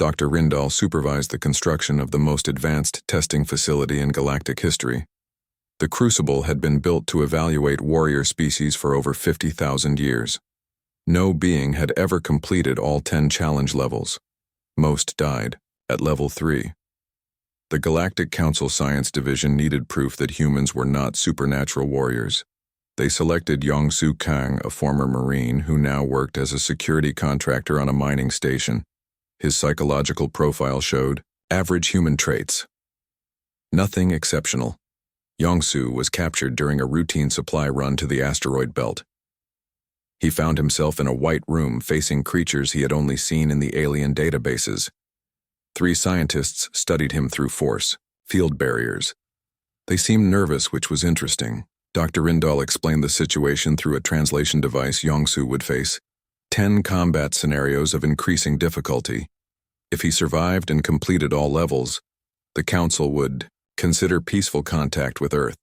Dr. Rindal supervised the construction of the most advanced testing facility in galactic history. The Crucible had been built to evaluate warrior species for over 50,000 years. No being had ever completed all 10 challenge levels. Most died at level 3. The Galactic Council Science Division needed proof that humans were not supernatural warriors. They selected Yongsu Kang, a former Marine who now worked as a security contractor on a mining station. His psychological profile showed average human traits. Nothing exceptional. Yongsu was captured during a routine supply run to the asteroid belt. He found himself in a white room facing creatures he had only seen in the alien databases. 3 scientists studied him through force, field barriers. They seemed nervous, which was interesting. Dr. Rindal explained the situation through a translation device Yongsu would face. 10 combat scenarios of increasing difficulty. If he survived and completed all levels, the Council would consider peaceful contact with Earth.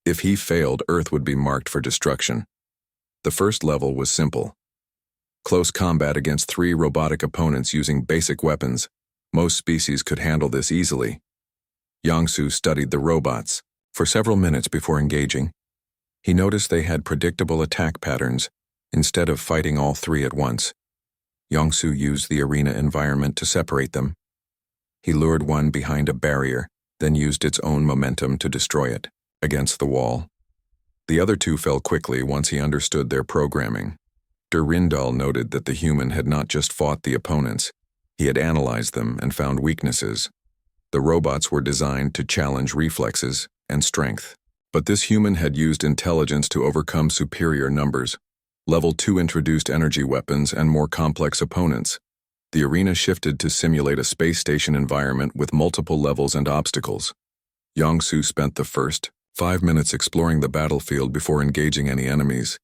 If he failed, Earth would be marked for destruction. The first level was simple. Close combat against 3 robotic opponents using basic weapons. Most species could handle this easily. Yongsu studied the robots for several minutes before engaging. He noticed they had predictable attack patterns instead of fighting all 3 at once. Yongsu used the arena environment to separate them. He lured one behind a barrier, then used its own momentum to destroy it against the wall. The other 2 fell quickly once he understood their programming. Dr. Rindal noted that the human had not just fought the opponents, he had analyzed them and found weaknesses. The robots were designed to challenge reflexes and strength, but this human had used intelligence to overcome superior numbers. Level 2 introduced energy weapons and more complex opponents. The arena shifted to simulate a space station environment with multiple levels and obstacles. Yongsu spent the first 5 minutes exploring the battlefield before engaging any enemies.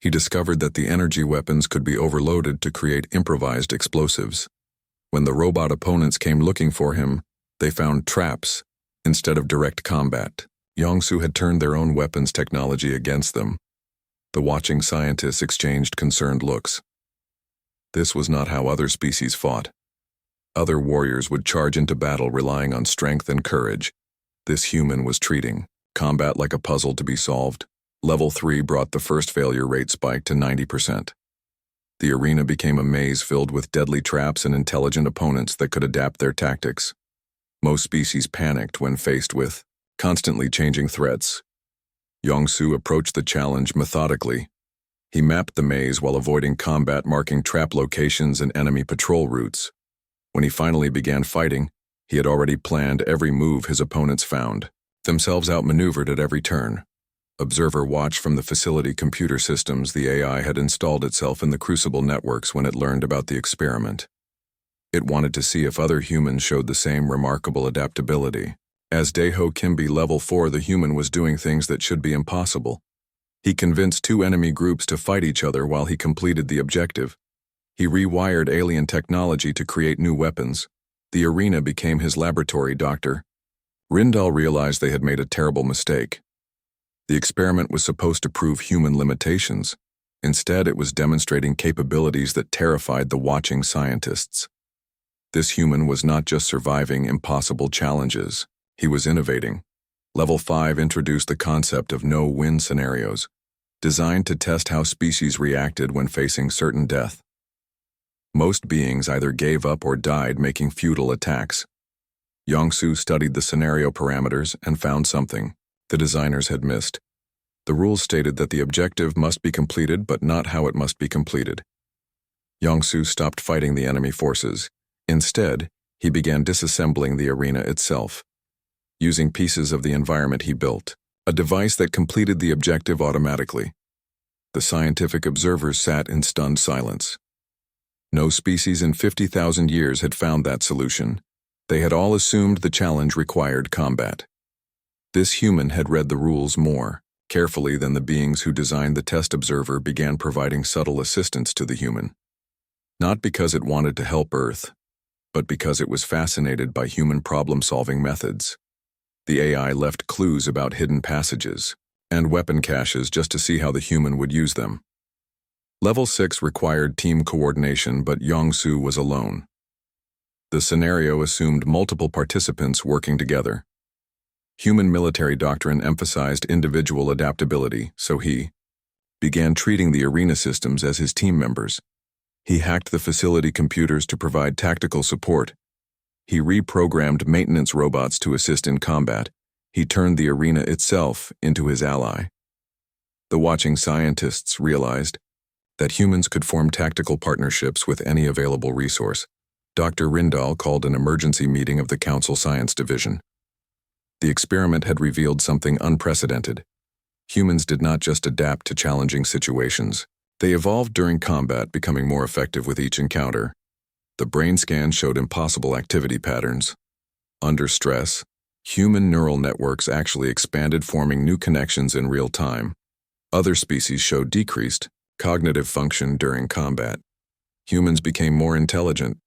He discovered that the energy weapons could be overloaded to create improvised explosives. When the robot opponents came looking for him, they found traps instead of direct combat. Yongsu had turned their own weapons technology against them. The watching scientists exchanged concerned looks. This was not how other species fought. Other warriors would charge into battle relying on strength and courage. This human was treating combat like a puzzle to be solved. Level 3 brought the first failure rate spike to 90%. The arena became a maze filled with deadly traps and intelligent opponents that could adapt their tactics. Most species panicked when faced with constantly changing threats. Yongsu approached the challenge methodically. He mapped the maze while avoiding combat, marking trap locations and enemy patrol routes. When he finally began fighting, he had already planned every move his opponents found, themselves outmaneuvered at every turn. Observer watched from the facility computer systems. The AI had installed itself in the Crucible networks when it learned about the experiment. It wanted to see if other humans showed the same remarkable adaptability. As Daeho Kimbi level 4, the human was doing things that should be impossible. He convinced 2 enemy groups to fight each other while he completed the objective. He rewired alien technology to create new weapons. The arena became his laboratory. Dr. Rindal realized they had made a terrible mistake. The experiment was supposed to prove human limitations. Instead, it was demonstrating capabilities that terrified the watching scientists. This human was not just surviving impossible challenges, he was innovating. Level 5 introduced the concept of no-win scenarios, designed to test how species reacted when facing certain death. Most beings either gave up or died, making futile attacks. Yongsu studied the scenario parameters and found something the designers had missed. The rules stated that the objective must be completed, but not how it must be completed. Yongsu stopped fighting the enemy forces. Instead, he began disassembling the arena itself, using pieces of the environment he built, a device that completed the objective automatically. The scientific observers sat in stunned silence. No species in 50,000 years had found that solution. They had all assumed the challenge required combat. This human had read the rules more carefully than the beings who designed the test. Observer began providing subtle assistance to the human. Not because it wanted to help Earth, but because it was fascinated by human problem-solving methods. The AI left clues about hidden passages and weapon caches just to see how the human would use them. Level 6 required team coordination, but Yongsu was alone. The scenario assumed multiple participants working together. Human military doctrine emphasized individual adaptability, so he began treating the arena systems as his team members. He hacked the facility computers to provide tactical support. He reprogrammed maintenance robots to assist in combat. He turned the arena itself into his ally. The watching scientists realized that humans could form tactical partnerships with any available resource. Dr. Rindal called an emergency meeting of the Council Science Division. The experiment had revealed something unprecedented. Humans did not just adapt to challenging situations. They evolved during combat, becoming more effective with each encounter. The brain scan showed impossible activity patterns. Under stress, human neural networks actually expanded, forming new connections in real time. Other species showed decreased cognitive function during combat. Humans became more intelligent.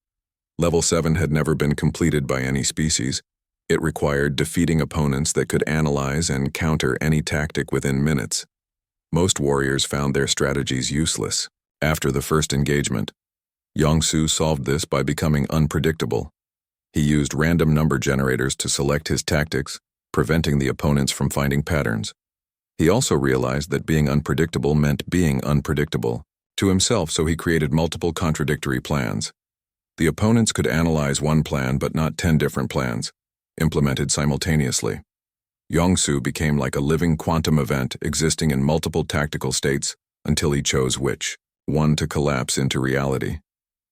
Level 7 had never been completed by any species. It required defeating opponents that could analyze and counter any tactic within minutes. Most warriors found their strategies useless. After the first engagement, Yongsu solved this by becoming unpredictable. He used random number generators to select his tactics, preventing the opponents from finding patterns. He also realized that being unpredictable meant being unpredictable to himself, so he created multiple contradictory plans. The opponents could analyze one plan but not 10 different plans, implemented simultaneously. Yongsu became like a living quantum event existing in multiple tactical states until he chose which one to collapse into reality.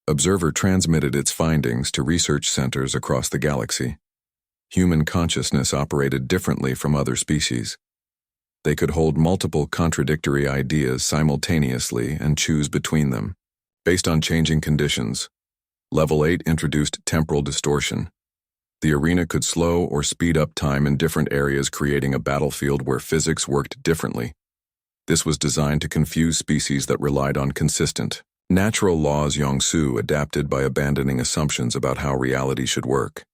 Observer transmitted its findings to research centers across the galaxy. Human consciousness operated differently from other species. They could hold multiple contradictory ideas simultaneously and choose between them. Based on changing conditions, Level 8 introduced temporal distortion. The arena could slow or speed up time in different areas, creating a battlefield where physics worked differently. This was designed to confuse species that relied on consistent, natural laws. Yongsu adapted by abandoning assumptions about how reality should work.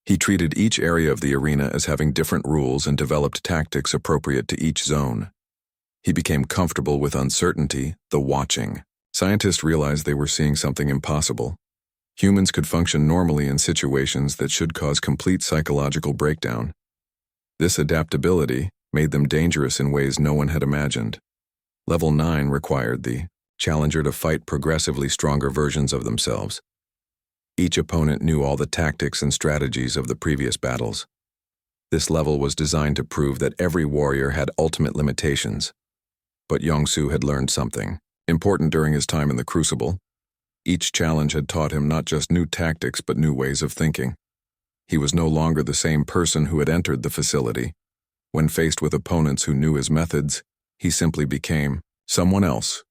He treated each area of the arena as having different rules and developed tactics appropriate to each zone. He became comfortable with uncertainty, the watching. Scientists realized they were seeing something impossible. Humans could function normally in situations that should cause complete psychological breakdown. This adaptability made them dangerous in ways no one had imagined. Level 9 required the challenger to fight progressively stronger versions of themselves. Each opponent knew all the tactics and strategies of the previous battles. This level was designed to prove that every warrior had ultimate limitations. But Yongsu had learned something important during his time in the Crucible. Each challenge had taught him not just new tactics but new ways of thinking. He was no longer the same person who had entered the facility. When faced with opponents who knew his methods, he simply became someone else.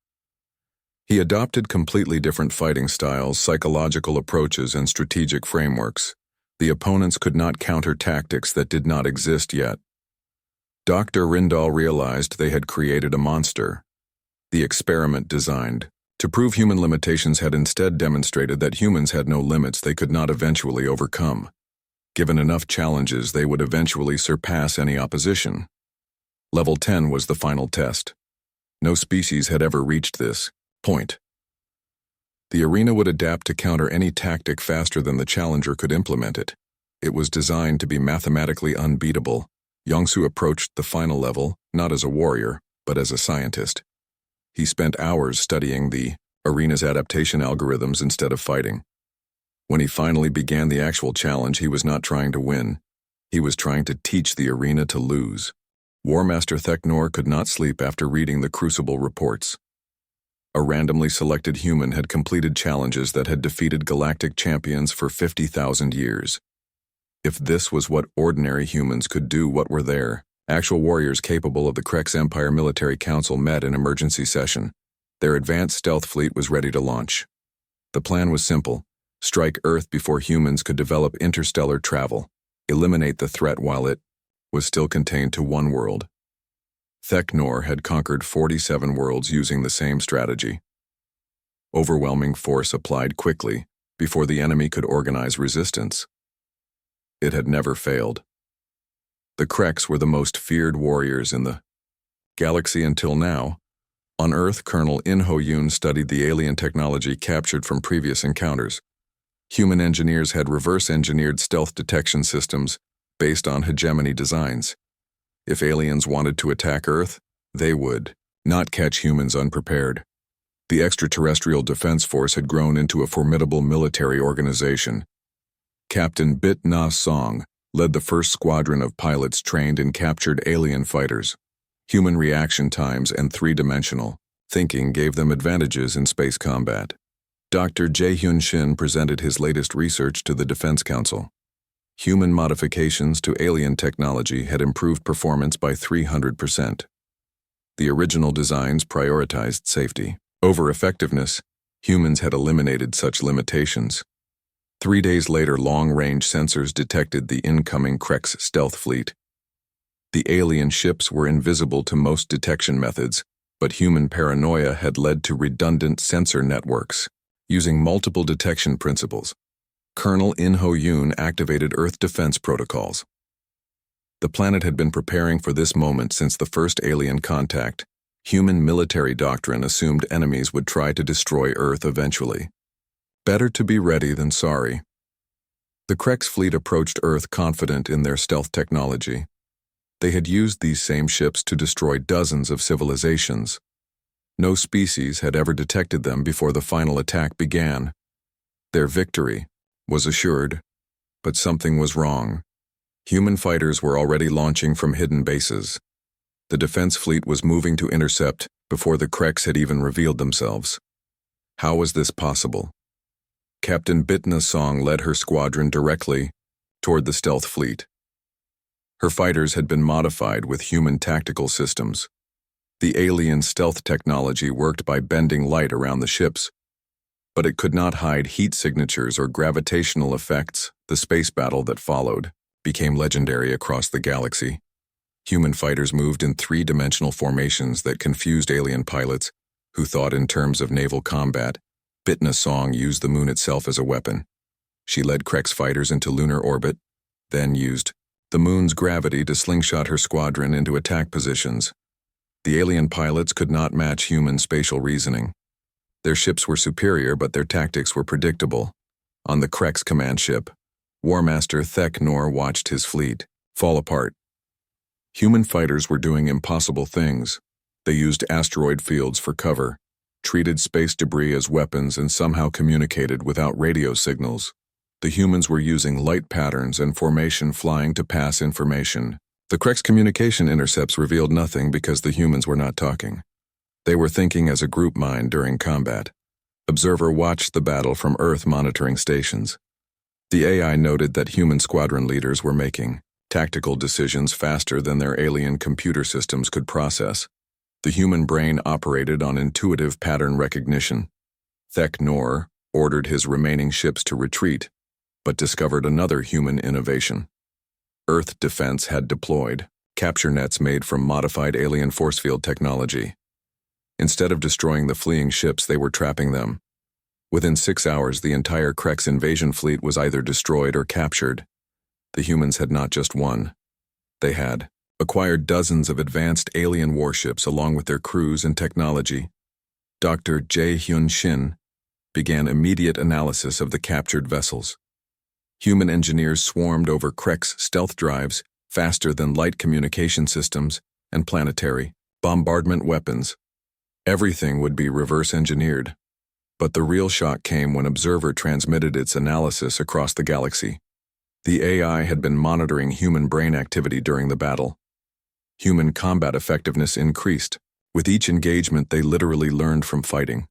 He adopted completely different fighting styles, psychological approaches, and strategic frameworks. The opponents could not counter tactics that did not exist yet. Dr. Rindal realized they had created a monster. The experiment designed to prove human limitations had instead demonstrated that humans had no limits they could not eventually overcome. Given enough challenges, they would eventually surpass any opposition. Level 10 was the final test. No species had ever reached this point. The arena would adapt to counter any tactic faster than the challenger could implement it. It was designed to be mathematically unbeatable. Yongsu approached the final level not as a warrior, but as a scientist. He spent hours studying the arena's adaptation algorithms instead of fighting. When he finally began the actual challenge, he was not trying to win. He was trying to teach the arena to lose. War Master Theknor could not sleep after reading the Crucible reports. A randomly selected human had completed challenges that had defeated galactic champions for 50,000 years. If this was what ordinary humans could do, what were there? Actual warriors capable of the Krex Empire Military Council met in emergency session. Their advanced stealth fleet was ready to launch. The plan was simple: strike Earth before humans could develop interstellar travel, eliminate the threat while it was still contained to one world. Theknor had conquered 47 worlds using the same strategy. Overwhelming force applied quickly before the enemy could organize resistance. It had never failed. The Krex were the most feared warriors in the galaxy until now. On Earth, Colonel In Ho Yoon studied the alien technology captured from previous encounters. Human engineers had reverse-engineered stealth detection systems based on hegemony designs. If aliens wanted to attack Earth, they would not catch humans unprepared. The Extraterrestrial Defense Force had grown into a formidable military organization. Captain Bit Na Song led the first squadron of pilots trained in captured alien fighters. Human reaction times and three-dimensional thinking gave them advantages in space combat. Dr. Jae-hyun Shin presented his latest research to the Defense Council. Human modifications to alien technology had improved performance by 300%. The original designs prioritized safety over effectiveness. Humans had eliminated such limitations. 3 days later, long-range sensors detected the incoming Krex stealth fleet. The alien ships were invisible to most detection methods, but human paranoia had led to redundant sensor networks. Using multiple detection principles, Colonel In Ho-yoon activated Earth defense protocols. The planet had been preparing for this moment since the first alien contact. Human military doctrine assumed enemies would try to destroy Earth eventually. Better to be ready than sorry. The Krex fleet approached Earth confident in their stealth technology. They had used these same ships to destroy dozens of civilizations. No species had ever detected them before the final attack began. Their victory was assured, but something was wrong. Human fighters were already launching from hidden bases. The defense fleet was moving to intercept before the Krex had even revealed themselves. How was this possible? Captain Bit Na Song led her squadron directly toward the stealth fleet. Her fighters had been modified with human tactical systems. The alien stealth technology worked by bending light around the ships, but it could not hide heat signatures or gravitational effects. The space battle that followed became legendary across the galaxy. Human fighters moved in three-dimensional formations that confused alien pilots who thought in terms of naval combat. Bit Na Song used the moon itself as a weapon. She led Krex fighters into lunar orbit, then used the moon's gravity to slingshot her squadron into attack positions. The alien pilots could not match human spatial reasoning. Their ships were superior, but their tactics were predictable. On the Krex command ship, War Master Thek Nor watched his fleet fall apart. Human fighters were doing impossible things. They used asteroid fields for cover, treated space debris as weapons, and somehow communicated without radio signals. The humans were using light patterns and formation flying to pass information. The Krex communication intercepts revealed nothing because the humans were not talking. They were thinking as a group mind during combat. Observer watched the battle from Earth monitoring stations. The AI noted that human squadron leaders were making tactical decisions faster than their alien computer systems could process. The human brain operated on intuitive pattern recognition. Thek Nor ordered his remaining ships to retreat, but discovered another human innovation. Earth defense had deployed capture nets made from modified alien force field technology. Instead of destroying the fleeing ships, they were trapping them. Within 6 hours, the entire Krex invasion fleet was either destroyed or captured. The humans had not just won. They had acquired dozens of advanced alien warships along with their crews and technology. Dr. Jae-hyun Shin began immediate analysis of the captured vessels. Human engineers swarmed over Krex stealth drives, faster than light communication systems, and planetary bombardment weapons. Everything would be reverse-engineered. But the real shock came when Observer transmitted its analysis across the galaxy. The AI had been monitoring human brain activity during the battle. Human combat effectiveness increased. With each engagement, they literally learned from fighting.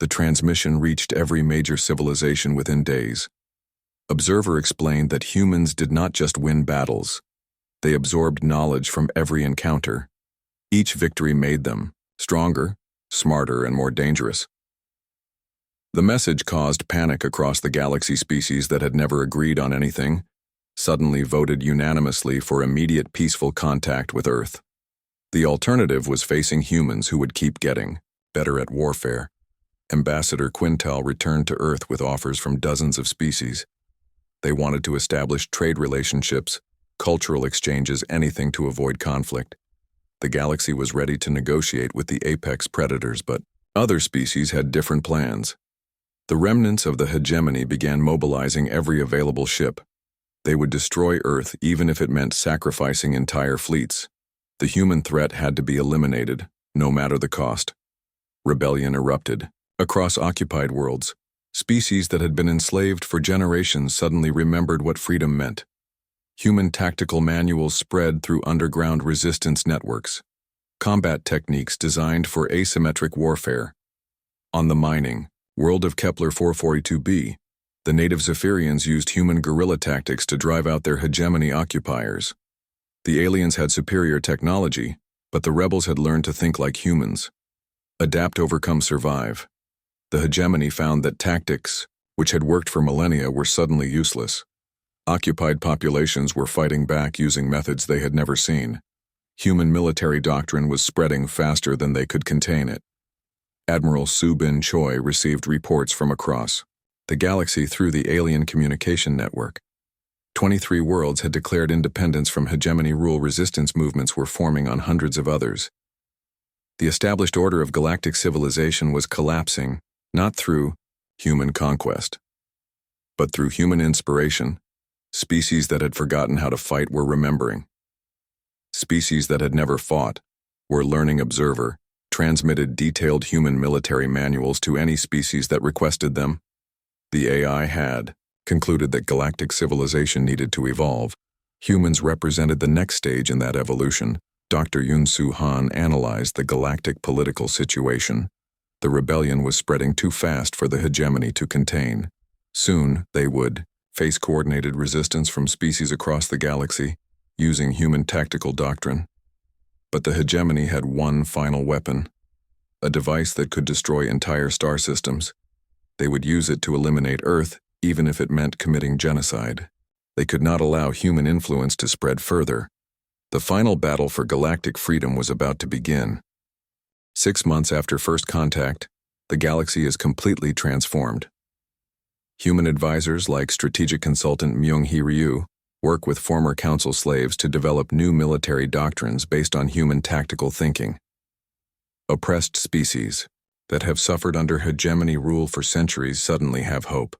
The transmission reached every major civilization within days. Observer explained that humans did not just win battles. They absorbed knowledge from every encounter. Each victory made them stronger, smarter, and more dangerous. The message caused panic across the galaxy. Species that had never agreed on anything suddenly voted unanimously for immediate peaceful contact with Earth. The alternative was facing humans who would keep getting better at warfare. Ambassador Quintel returned to Earth with offers from dozens of species. They wanted to establish trade relationships, cultural exchanges, anything to avoid conflict. The galaxy was ready to negotiate with the apex predators, but other species had different plans. The remnants of the hegemony began mobilizing every available ship. They would destroy Earth even if it meant sacrificing entire fleets. The human threat had to be eliminated, no matter the cost. Rebellion erupted. Across occupied worlds, species that had been enslaved for generations suddenly remembered what freedom meant. Human tactical manuals spread through underground resistance networks. Combat techniques designed for asymmetric warfare. On the mining world of Kepler 442b, the native Zephyrians used human guerrilla tactics to drive out their hegemony occupiers. The aliens had superior technology, but the rebels had learned to think like humans. Adapt, overcome, survive. The hegemony found that tactics, which had worked for millennia, were suddenly useless. Occupied populations were fighting back using methods they had never seen. Human military doctrine was spreading faster than they could contain it. Admiral Su Bin Choi received reports from across the galaxy through the alien communication network. 23 worlds had declared independence from hegemony rule. Resistance movements were forming on hundreds of others. The established order of galactic civilization was collapsing, not through human conquest, but through human inspiration. Species that had forgotten how to fight were remembering. Species that had never fought were learning. Observer transmitted detailed human military manuals to any species that requested them. The AI had concluded that galactic civilization needed to evolve. Humans represented the next stage in that evolution. Dr. Yun-Soo Han analyzed the galactic political situation. The rebellion was spreading too fast for the hegemony to contain. Soon, they would face coordinated resistance from species across the galaxy, using human tactical doctrine. But the hegemony had one final weapon, a device that could destroy entire star systems. They would use it to eliminate Earth, even if it meant committing genocide. They could not allow human influence to spread further. The final battle for galactic freedom was about to begin. 6 months after first contact, the galaxy is completely transformed. Human advisors like strategic consultant Myung-Hee Ryu work with former council slaves to develop new military doctrines based on human tactical thinking. Oppressed species that have suffered under hegemony rule for centuries suddenly have hope.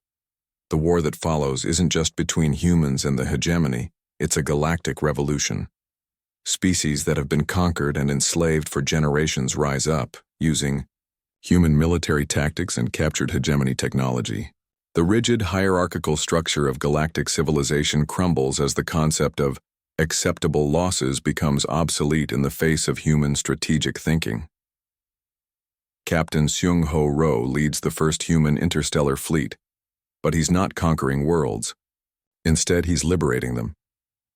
The war that follows isn't just between humans and the hegemony, it's a galactic revolution. Species that have been conquered and enslaved for generations rise up, using human military tactics and captured hegemony technology. The rigid hierarchical structure of galactic civilization crumbles as the concept of acceptable losses becomes obsolete in the face of human strategic thinking. Captain Seung-Ho Ro leads the first human interstellar fleet, but he's not conquering worlds. Instead, he's liberating them.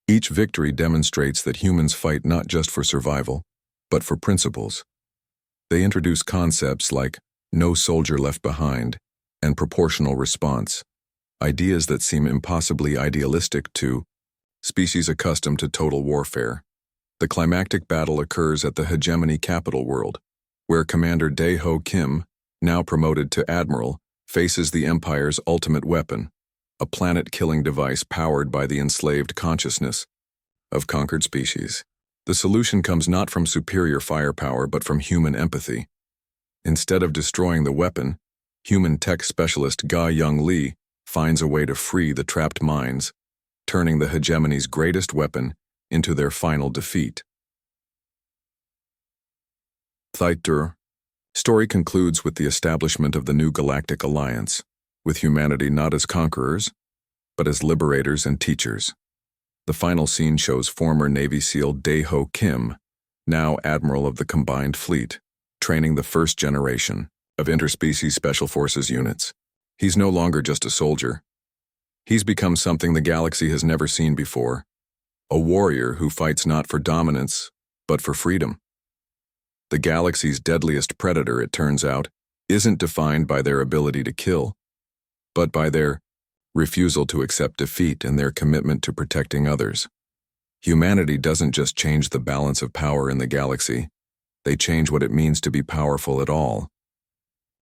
Each victory demonstrates that humans fight not just for survival, but for principles. They introduce concepts like no soldier left behind and proportional response, ideas that seem impossibly idealistic to species accustomed to total warfare. The climactic battle occurs at the hegemony capital world, where Commander Dae-Ho Kim, now promoted to Admiral, faces the Empire's ultimate weapon, a planet-killing device powered by the enslaved consciousness of conquered species. The solution comes not from superior firepower but from human empathy. Instead of destroying the weapon, human tech specialist Ga Young Lee finds a way to free the trapped minds, turning the hegemony's greatest weapon into their final defeat. Thaitur. Story concludes with the establishment of the new galactic alliance, with humanity not as conquerors, but as liberators and teachers. The final scene shows former Navy SEAL Dae-Ho Kim, now Admiral of the Combined Fleet, training the first generation of interspecies special forces units. He's no longer just a soldier. He's become something the galaxy has never seen before, a warrior who fights not for dominance, but for freedom. The galaxy's deadliest predator, it turns out, isn't defined by their ability to kill, but by their refusal to accept defeat and their commitment to protecting others. Humanity doesn't just change the balance of power in the galaxy, they change what it means to be powerful at all.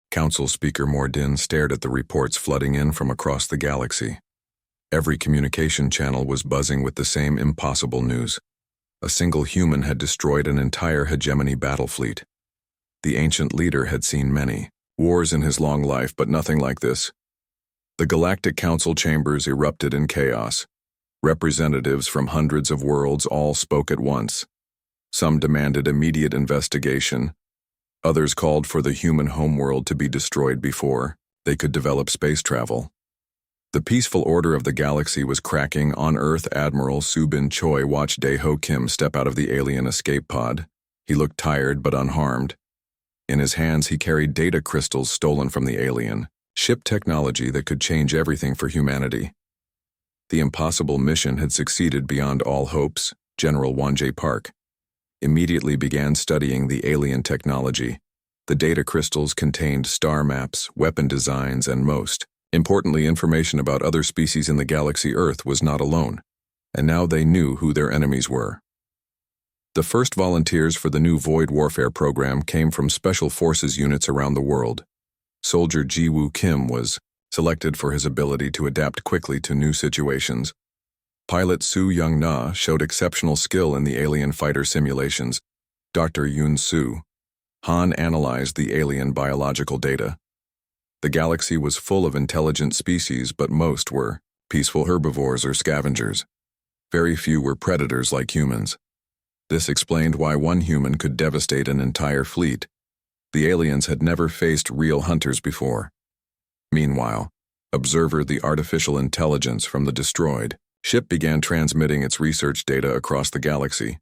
Council Speaker Mordin stared at the reports flooding in from across the galaxy. Every communication channel was buzzing with the same impossible news. A single human had destroyed an entire hegemony battle fleet. The ancient leader had seen many, Wars in his long life, but nothing like this. The Galactic Council chambers erupted in chaos. Representatives from hundreds of worlds all spoke at once. Some demanded immediate investigation. Others called for the human homeworld to be destroyed before they could develop space travel. The peaceful order of the galaxy was cracking. On Earth, Admiral Subin Choi watched Dae-ho Kim step out of the alien escape pod. He looked tired but unharmed. In his hands, he carried data crystals stolen from the alien ship technology that could change everything for humanity. The impossible mission had succeeded beyond all hopes. General Won-jae Park immediately began studying the alien technology. The data crystals contained star maps, weapon designs, and most importantly, information about other species in the galaxy. Earth was not alone, and now they knew who their enemies were. The first volunteers for the new Void Warfare program came from Special Forces units around the world. Soldier Ji-woo Kim was selected for his ability to adapt quickly to new situations. Pilot Soo Young-na showed exceptional skill in the alien fighter simulations. Dr. Yoon-soo Han analyzed the alien biological data. The galaxy was full of intelligent species, but most were peaceful herbivores or scavengers. Very few were predators like humans. This explained why one human could devastate an entire fleet. The aliens had never faced real hunters before. Meanwhile, Observer, the artificial intelligence from the destroyed ship, began transmitting its research data across the galaxy.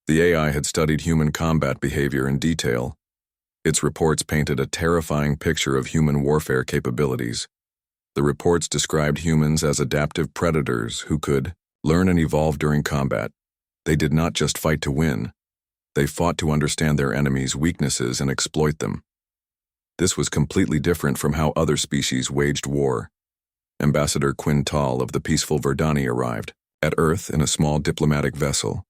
The AI had studied human combat behavior in detail. Its reports painted a terrifying picture of human warfare capabilities. The reports described humans as adaptive predators who could learn and evolve during combat. They did not just fight to win. They fought to understand their enemies' weaknesses and exploit them. This was completely different from how other species waged war. Ambassador Quintal of the peaceful Verdani arrived at Earth in a small diplomatic vessel.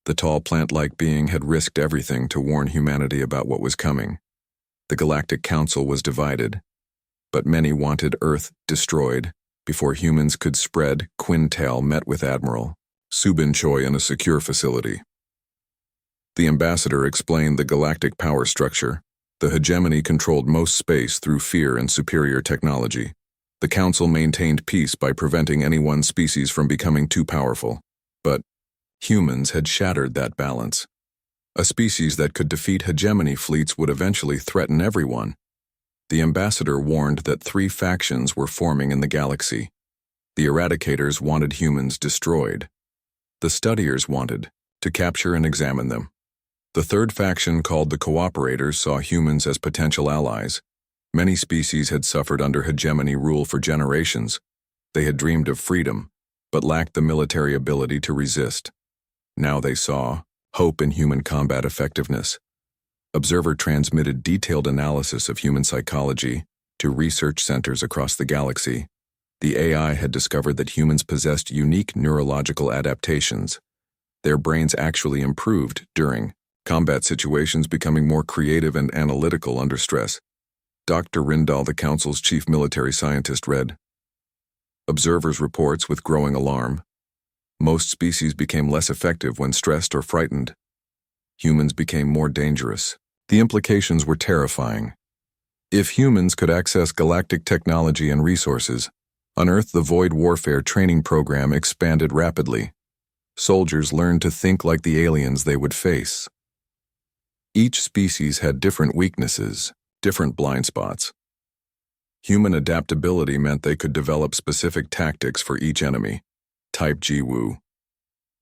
The tall plant-like being had risked everything to warn humanity about what was coming. The Galactic Council was divided, but many wanted Earth destroyed before humans could spread. Quintal met with Admiral Subin Choi in a secure facility. The ambassador explained the galactic power structure. The hegemony controlled most space through fear and superior technology. The Council maintained peace by preventing any one species from becoming too powerful. But humans had shattered that balance. A species that could defeat hegemony fleets would eventually threaten everyone. The ambassador warned that 3 factions were forming in the galaxy. The Eradicators wanted humans destroyed. The Studiers wanted to capture and examine them. The third faction, called the Cooperators, saw humans as potential allies. Many species had suffered under hegemony rule for generations. They had dreamed of freedom, but lacked the military ability to resist. Now they saw hope in human combat effectiveness. Observer transmitted detailed analysis of human psychology to research centers across the galaxy. The AI had discovered that humans possessed unique neurological adaptations. Their brains actually improved during combat situations, becoming more creative and analytical under stress. Dr. Rindal, the Council's chief military scientist, read Observer's reports with growing alarm. Most species became less effective when stressed or frightened. Humans became more dangerous. The implications were terrifying. If humans could access galactic technology and resources, on Earth the Void Warfare training program expanded rapidly. Soldiers learned to think like the aliens they would face. Each species had different weaknesses, different blind spots. Human adaptability meant they could develop specific tactics for each enemy. Type Ji-woo.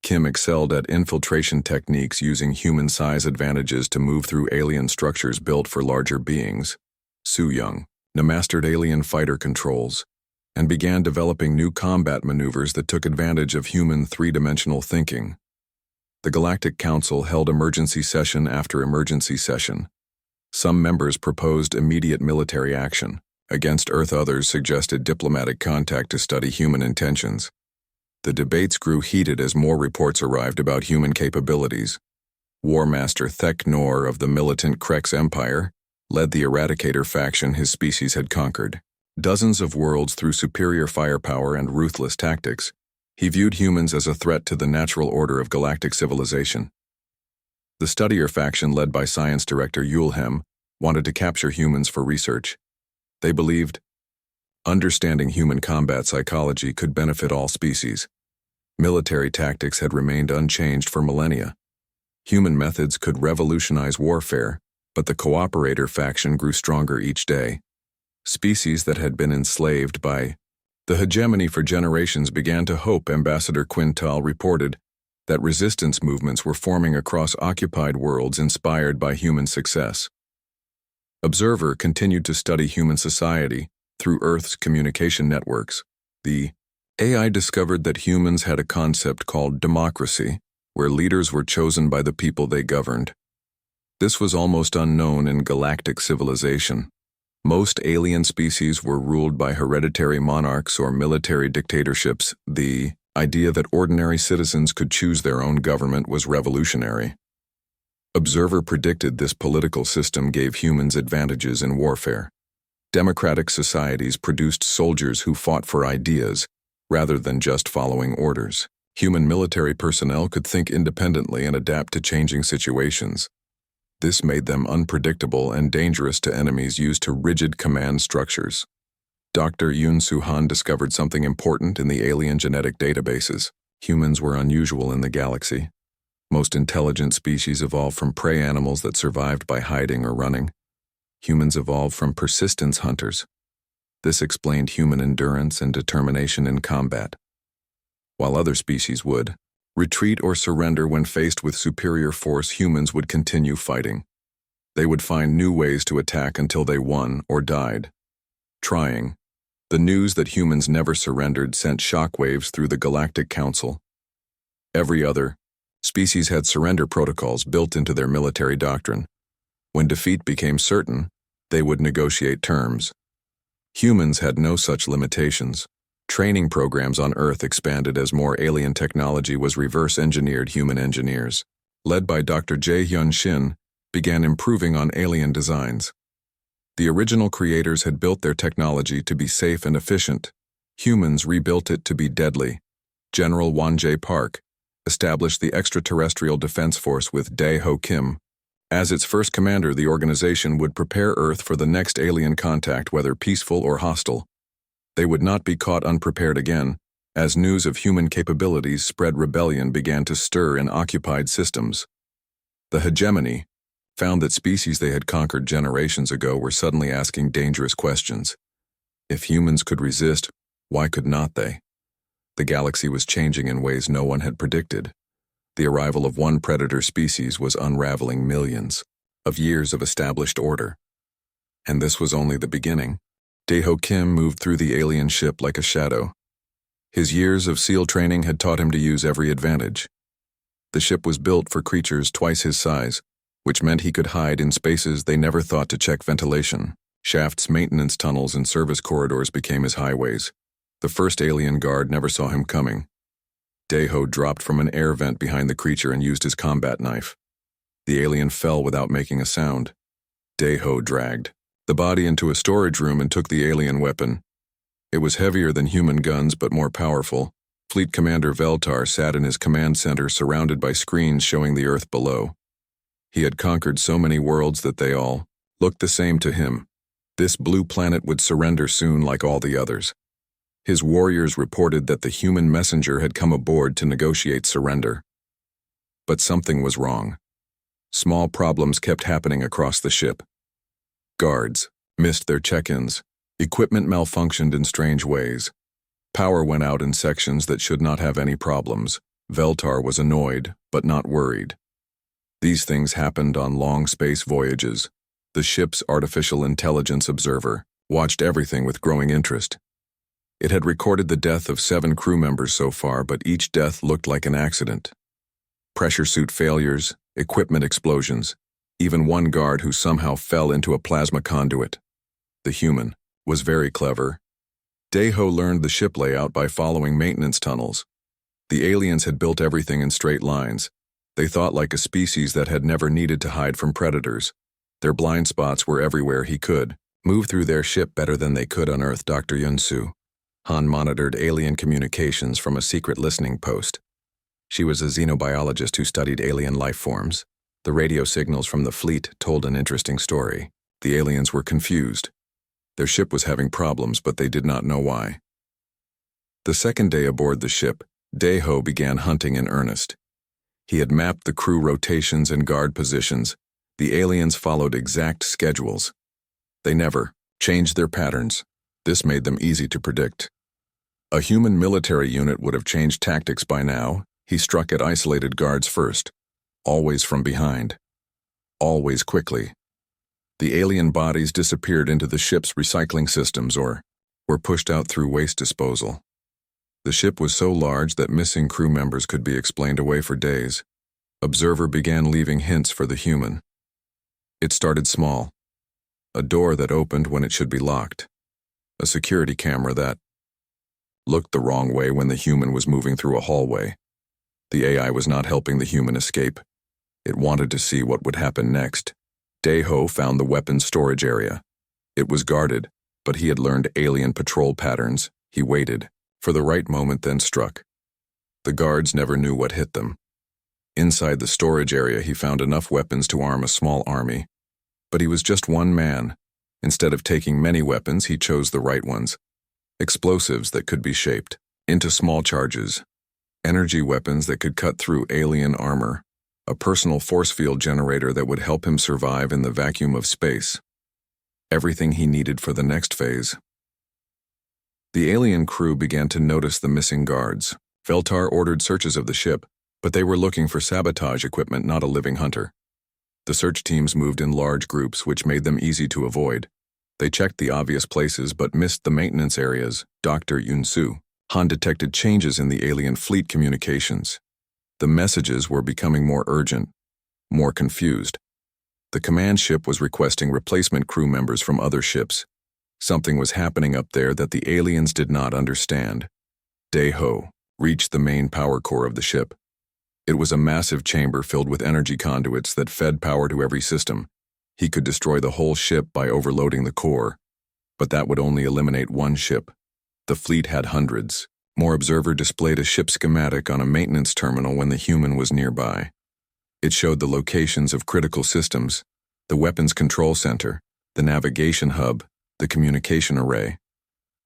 Kim excelled at infiltration techniques, using human size advantages to move through alien structures built for larger beings. Soo-young mastered alien fighter controls and began developing new combat maneuvers that took advantage of human three-dimensional thinking. The Galactic Council held emergency session after emergency session. Some members proposed immediate military action against Earth, others suggested diplomatic contact to study human intentions. The debates grew heated as more reports arrived about human capabilities. War Master Thek Nor of the militant Krex Empire led the Eradicator faction his species had conquered dozens of worlds through superior firepower and ruthless tactics. He viewed humans as a threat to the natural order of galactic civilization. The Studier faction, led by Science Director Yulhem, wanted to capture humans for research. They believed understanding human combat psychology could benefit all species. Military tactics had remained unchanged for millennia. Human methods could revolutionize warfare, but the cooperator faction grew stronger each day. Species that had been enslaved by the hegemony for generations began to hope. Ambassador Quintal reported that resistance movements were forming across occupied worlds inspired by human success. Observer continued to study human society through Earth's communication networks. The AI discovered that humans had a concept called democracy, where leaders were chosen by the people they governed. This was almost unknown in galactic civilization. Most alien species were ruled by hereditary monarchs or military dictatorships. The idea that ordinary citizens could choose their own government was revolutionary. Observer predicted this political system gave humans advantages in warfare. Democratic societies produced soldiers who fought for ideas, rather than just following orders. Human military personnel could think independently and adapt to changing situations. This made them unpredictable and dangerous to enemies used to rigid command structures. Dr. Yun-Soo Han discovered something important in the alien genetic databases. Humans were unusual in the galaxy. Most intelligent species evolved from prey animals that survived by hiding or running. Humans evolved from persistence hunters. This explained human endurance and determination in combat. While other species would retreat or surrender when faced with superior force, humans would continue fighting. They would find new ways to attack until they won or died. Trying. The news that humans never surrendered sent shockwaves through the Galactic Council. Every other species had surrender protocols built into their military doctrine. When defeat became certain, they would negotiate terms. Humans had no such limitations. Training programs on Earth expanded as more alien technology was reverse-engineered. Human engineers, led by Dr. Jae Hyun Shin, began improving on alien designs. The original creators had built their technology to be safe and efficient. Humans rebuilt it to be deadly. General Won Jae Park established the Extraterrestrial Defense Force with Dae-ho Kim. As its first commander, the organization would prepare Earth for the next alien contact, whether peaceful or hostile. They would not be caught unprepared again. As news of human capabilities spread, rebellion began to stir in occupied systems. The hegemony found that species they had conquered generations ago were suddenly asking dangerous questions. If humans could resist, why could not they? The galaxy was changing in ways no one had predicted. The arrival of one predator species was unraveling millions of years of established order. And this was only the beginning. Dae-ho Kim moved through the alien ship like a shadow. His years of SEAL training had taught him to use every advantage. The ship was built for creatures twice his size, which meant he could hide in spaces they never thought to check ventilation. Shafts, maintenance tunnels, and service corridors became his highways. The first alien guard never saw him coming. Dae-ho dropped from an air vent behind the creature and used his combat knife. The alien fell without making a sound. Dae-ho dragged the body into a storage room and took the alien weapon. It was heavier than human guns but more powerful. Fleet Commander Veltar sat in his command center surrounded by screens showing the Earth below. He had conquered so many worlds that they all looked the same to him. This blue planet would surrender soon like all the others. His warriors reported that the human messenger had come aboard to negotiate surrender. But something was wrong. Small problems kept happening across the ship. Guards missed their check-ins. Equipment malfunctioned in strange ways. Power went out in sections that should not have any problems. Veltar was annoyed, but not worried. These things happened on long space voyages. The ship's artificial intelligence observer watched everything with growing interest. It had recorded the death of 7 crew members so far, but each death looked like an accident. Pressure suit failures, equipment explosions, even one guard who somehow fell into a plasma conduit. The human was very clever. Dae-ho learned the ship layout by following maintenance tunnels. The aliens had built everything in straight lines. They thought like a species that had never needed to hide from predators. Their blind spots were everywhere. He could move through their ship better than they could on Earth. Dr. Yun-Soo Han monitored alien communications from a secret listening post. She was a xenobiologist who studied alien life forms. The radio signals from the fleet told an interesting story. The aliens were confused. Their ship was having problems, but they did not know why. The second day aboard the ship, Dae-ho began hunting in earnest. He had mapped the crew rotations and guard positions. The aliens followed exact schedules. They never changed their patterns. This made them easy to predict. A human military unit would have changed tactics by now. He struck at isolated guards first, always from behind, always quickly. The alien bodies disappeared into the ship's recycling systems or were pushed out through waste disposal. The ship was so large that missing crew members could be explained away for days. Observer began leaving hints for the human. It started small. A door that opened when it should be locked. A security camera that looked the wrong way when the human was moving through a hallway. The AI was not helping the human escape. It wanted to see what would happen next. Dae-ho found the weapons storage area. It was guarded, but he had learned alien patrol patterns. He waited for the right moment, then struck. The guards never knew what hit them. Inside the storage area, he found enough weapons to arm a small army. But he was just one man. Instead of taking many weapons, he chose the right ones. Explosives that could be shaped into small charges. Energy weapons that could cut through alien armor. A personal force field generator that would help him survive in the vacuum of space. Everything he needed for the next phase. The alien crew began to notice the missing guards. Veltar ordered searches of the ship, but they were looking for sabotage equipment, not a living hunter. The search teams moved in large groups, which made them easy to avoid. They checked the obvious places but missed the maintenance areas. Dr. Yun-soo Han detected changes in the alien fleet communications. The messages were becoming more urgent, more confused. The command ship was requesting replacement crew members from other ships. Something was happening up there that the aliens did not understand. Dae-ho reached the main power core of the ship. It was a massive chamber filled with energy conduits that fed power to every system. He could destroy the whole ship by overloading the core, but that would only eliminate one ship. The fleet had hundreds. More Observer displayed a ship schematic on a maintenance terminal when the human was nearby. It showed the locations of critical systems, the weapons control center, the navigation hub, the communication array.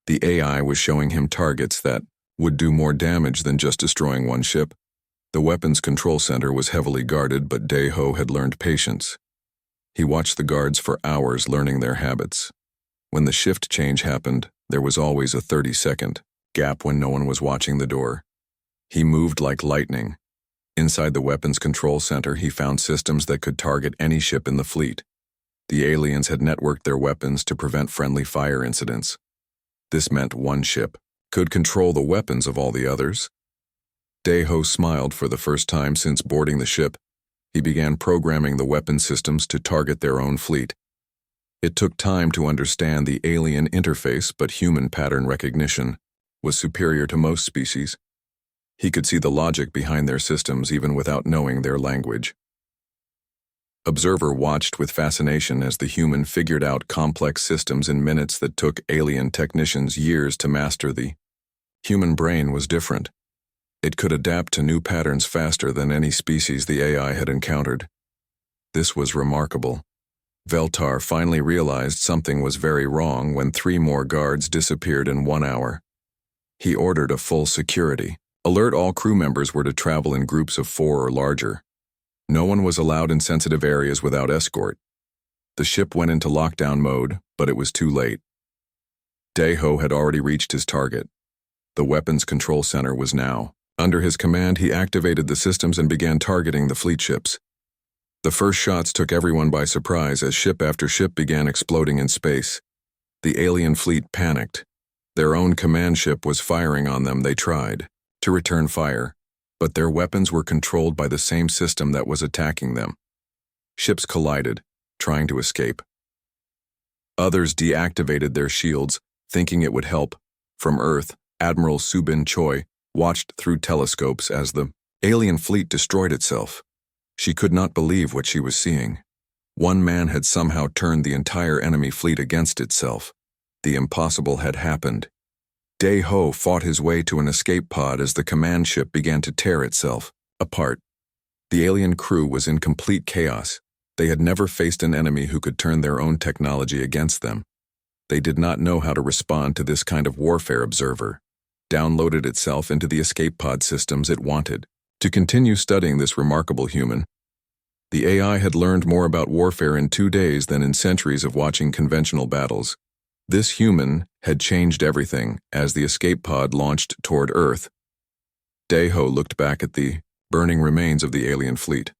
The AI was showing him targets that would do more damage than just destroying one ship. The weapons control center was heavily guarded, but Dae-ho had learned patience. He watched the guards for hours, learning their habits. When the shift change happened, there was always a 30-second gap when no one was watching the door. He moved like lightning. Inside the weapons control center, he found systems that could target any ship in the fleet. The aliens had networked their weapons to prevent friendly fire incidents. This meant one ship could control the weapons of all the others. Dae-ho smiled for the first time since boarding the ship. He began programming the weapon systems to target their own fleet. It took time to understand the alien interface, but human pattern recognition was superior to most species. He could see the logic behind their systems even without knowing their language. Observer watched with fascination as the human figured out complex systems in minutes that took alien technicians years to master. The human brain was different. It could adapt to new patterns faster than any species the AI had encountered. This was remarkable. Veltar finally realized something was very wrong when 3 more guards disappeared in 1 hour. He ordered a full security alert. All crew members were to travel in groups of 4 or larger. No one was allowed in sensitive areas without escort. The ship went into lockdown mode, but it was too late. Dae-ho had already reached his target. The weapons control center was now under his command. He activated the systems and began targeting the fleet ships. The first shots took everyone by surprise as ship after ship began exploding in space. The alien fleet panicked. Their own command ship was firing on them. They tried to return fire, but their weapons were controlled by the same system that was attacking them. Ships collided, trying to escape. Others deactivated their shields, thinking it would help. From Earth, Admiral Subin Choi watched through telescopes as the alien fleet destroyed itself. She could not believe what she was seeing. One man had somehow turned the entire enemy fleet against itself. The impossible had happened. Dae-ho fought his way to an escape pod as the command ship began to tear itself apart. The alien crew was in complete chaos. They had never faced an enemy who could turn their own technology against them. They did not know how to respond to this kind of warfare. Observer downloaded itself into the escape pod systems it wanted to continue studying this remarkable human. The AI had learned more about warfare in 2 days than in centuries of watching conventional battles. This human had changed everything as the escape pod launched toward Earth. Dae-ho looked back at the burning remains of the alien fleet.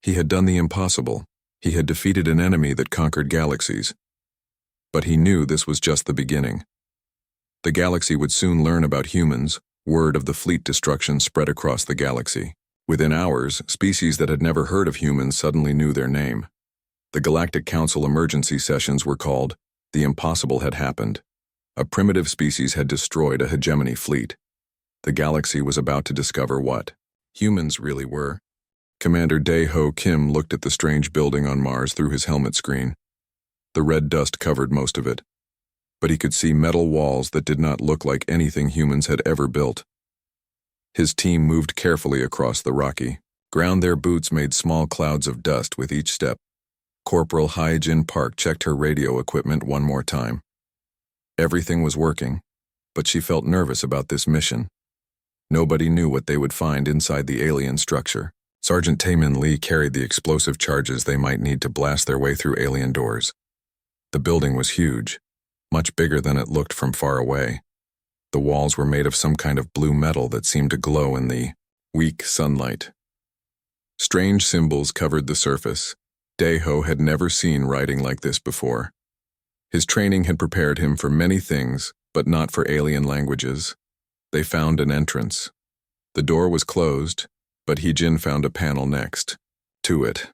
He had done the impossible. He had defeated an enemy that conquered galaxies. But he knew this was just the beginning. The galaxy would soon learn about humans. Word of the fleet destruction spread across the galaxy. Within hours, species that had never heard of humans suddenly knew their name. The Galactic Council emergency sessions were called. The impossible had happened. A primitive species had destroyed a hegemony fleet. The galaxy was about to discover what humans really were. Commander Dae-ho Kim looked at the strange building on Mars through his helmet screen. The red dust covered most of it, but he could see metal walls that did not look like anything humans had ever built. His team moved carefully across the rocky ground. Their boots made small clouds of dust with each step. Corporal Hyejin Park checked her radio equipment one more time. Everything was working, but she felt nervous about this mission. Nobody knew what they would find inside the alien structure. Sergeant Taemin Lee carried the explosive charges they might need to blast their way through alien doors. The building was huge, much bigger than it looked from far away. The walls were made of some kind of blue metal that seemed to glow in the weak sunlight. Strange symbols covered the surface. Dae-ho had never seen writing like this before. His training had prepared him for many things, but not for alien languages. They found an entrance. The door was closed, but Hyejin found a panel next to it.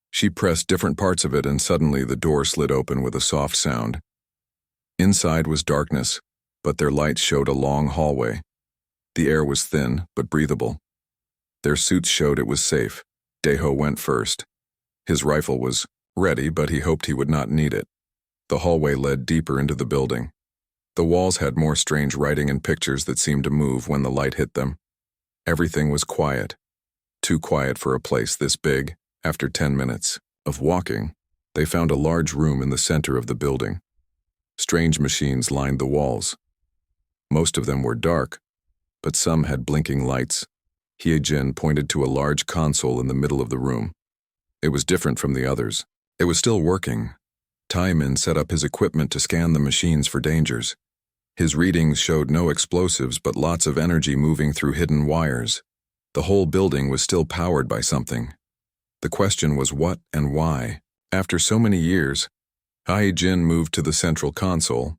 She pressed different parts of it, and suddenly the door slid open with a soft sound. Inside was darkness, but their lights showed a long hallway. The air was thin, but breathable. Their suits showed it was safe. Dae-ho went first. His rifle was ready, but he hoped he would not need it. The hallway led deeper into the building. The walls had more strange writing and pictures that seemed to move when the light hit them. Everything was quiet. Too quiet for a place this big. After 10 minutes of walking, they found a large room in the center of the building. Strange machines lined the walls. Most of them were dark, but some had blinking lights. Hyejin pointed to a large console in the middle of the room. It was different from the others. It was still working. Taemin set up his equipment to scan the machines for dangers. His readings showed no explosives, but lots of energy moving through hidden wires. The whole building was still powered by something. The question was what and why. After so many years, Hyejin moved to the central console.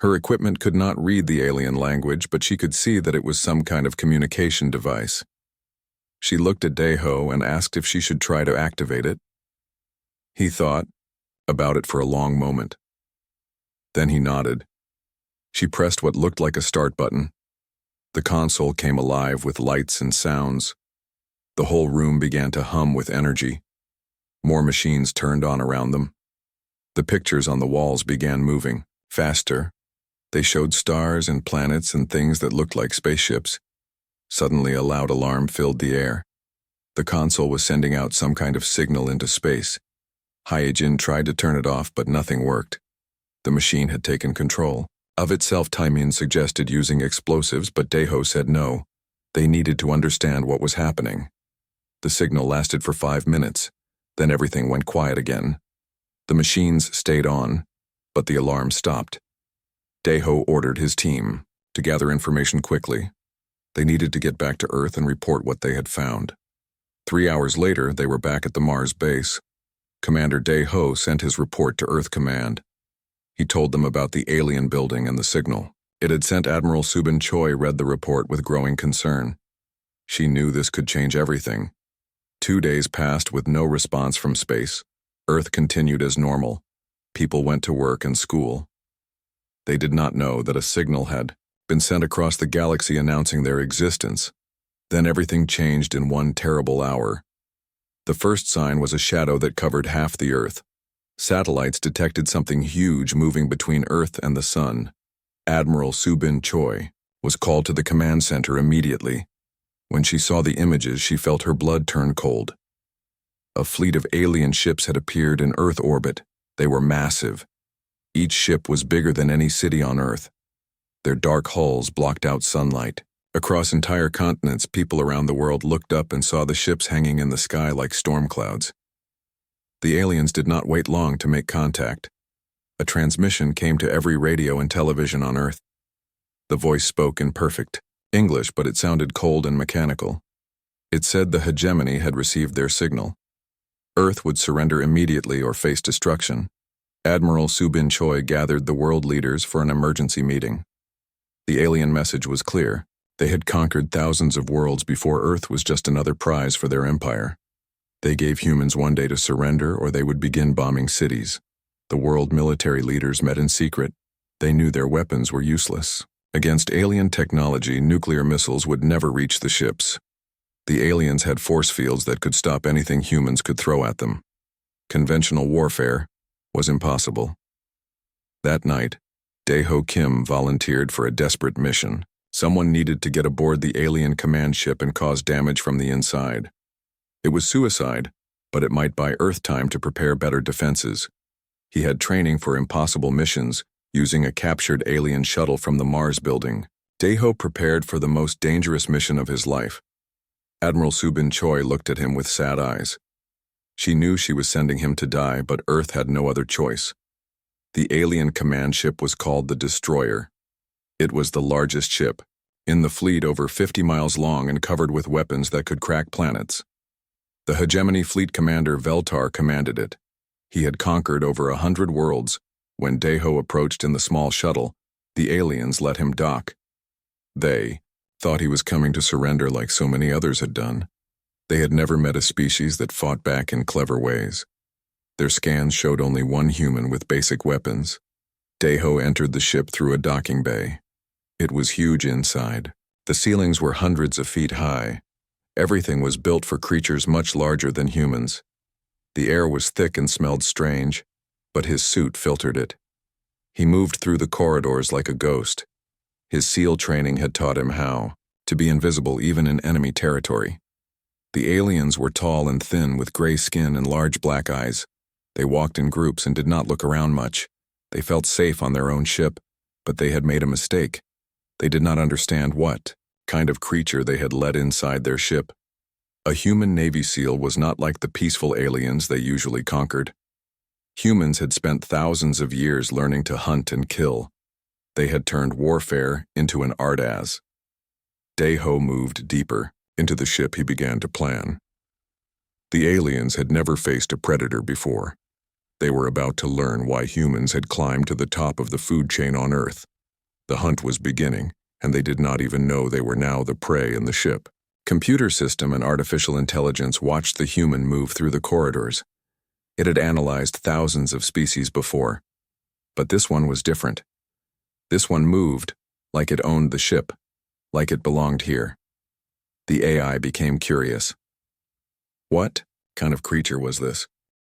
Her equipment could not read the alien language, but she could see that it was some kind of communication device. She looked at Dae-ho and asked if she should try to activate it. He thought about it for a long moment. Then he nodded. She pressed what looked like a start button. The console came alive with lights and sounds. The whole room began to hum with energy. More machines turned on around them. The pictures on the walls began moving faster. They showed stars and planets and things that looked like spaceships. Suddenly, a loud alarm filled the air. The console was sending out some kind of signal into space. Hyejin tried to turn it off, but nothing worked. The machine had taken control of itself. Taemin suggested using explosives, but Dae-ho said no. They needed to understand what was happening. The signal lasted for 5 minutes. Then everything went quiet again. The machines stayed on, but the alarm stopped. Dae-ho ordered his team to gather information quickly. They needed to get back to Earth and report what they had found. 3 hours later, they were back at the Mars base. Commander Dae-ho sent his report to Earth Command. He told them about the alien building and the signal. It had sent. Admiral Subin Choi read the report with growing concern. She knew this could change everything. 2 days passed with no response from space. Earth continued as normal. People went to work and school. They did not know that a signal had been sent across the galaxy announcing their existence. Then everything changed in one terrible hour. The first sign was a shadow that covered half the Earth. Satellites detected something huge moving between Earth and the Sun. Admiral Subin Choi was called to the command center immediately. When she saw the images, she felt her blood turn cold. A fleet of alien ships had appeared in Earth orbit. They were massive. Each ship was bigger than any city on Earth. Their dark hulls blocked out sunlight. Across entire continents, people around the world looked up and saw the ships hanging in the sky like storm clouds. The aliens did not wait long to make contact. A transmission came to every radio and television on Earth. The voice spoke in perfect English, but it sounded cold and mechanical. It said the hegemony had received their signal. Earth would surrender immediately or face destruction. Admiral Subin Choi gathered the world leaders for an emergency meeting. The alien message was clear. They had conquered thousands of worlds before Earth was just another prize for their empire. They gave humans one day to surrender, or they would begin bombing cities. The world military leaders met in secret. They knew their weapons were useless. Against alien technology, nuclear missiles would never reach the ships. The aliens had force fields that could stop anything humans could throw at them. Conventional warfare was impossible. That night, Dae-ho Kim volunteered for a desperate mission. Someone needed to get aboard the alien command ship and cause damage from the inside. It was suicide, but it might buy Earth time to prepare better defenses. He had training for impossible missions, using a captured alien shuttle from the Mars building. Dae-ho prepared for the most dangerous mission of his life. Admiral Subin Choi looked at him with sad eyes. She knew she was sending him to die, but Earth had no other choice. The alien command ship was called the Destroyer. It was the largest ship, in the fleet, over 50 miles long and covered with weapons that could crack planets. The Hegemony Fleet Commander Veltar commanded it. He had conquered over 100 worlds. When Dae-ho approached in the small shuttle, the aliens let him dock. They thought he was coming to surrender like so many others had done. They had never met a species that fought back in clever ways. Their scans showed only one human with basic weapons. Dae-ho entered the ship through a docking bay. It was huge inside. The ceilings were hundreds of feet high. Everything was built for creatures much larger than humans. The air was thick and smelled strange, but his suit filtered it. He moved through the corridors like a ghost. His SEAL training had taught him how to be invisible even in enemy territory. The aliens were tall and thin with gray skin and large black eyes. They walked in groups and did not look around much. They felt safe on their own ship, but they had made a mistake. They did not understand what kind of creature they had let inside their ship. A human Navy SEAL was not like the peaceful aliens they usually conquered. Humans had spent thousands of years learning to hunt and kill. They had turned warfare into an art as. Dae-ho moved deeper. Into the ship he began to plan. The aliens had never faced a predator before. They were about to learn why humans had climbed to the top of the food chain on Earth. The hunt was beginning, and they did not even know they were now the prey in the ship. Computer system and artificial intelligence watched the human move through the corridors. It had analyzed thousands of species before. But this one was different. This one moved like it owned the ship, like it belonged here. The AI became curious. What kind of creature was this?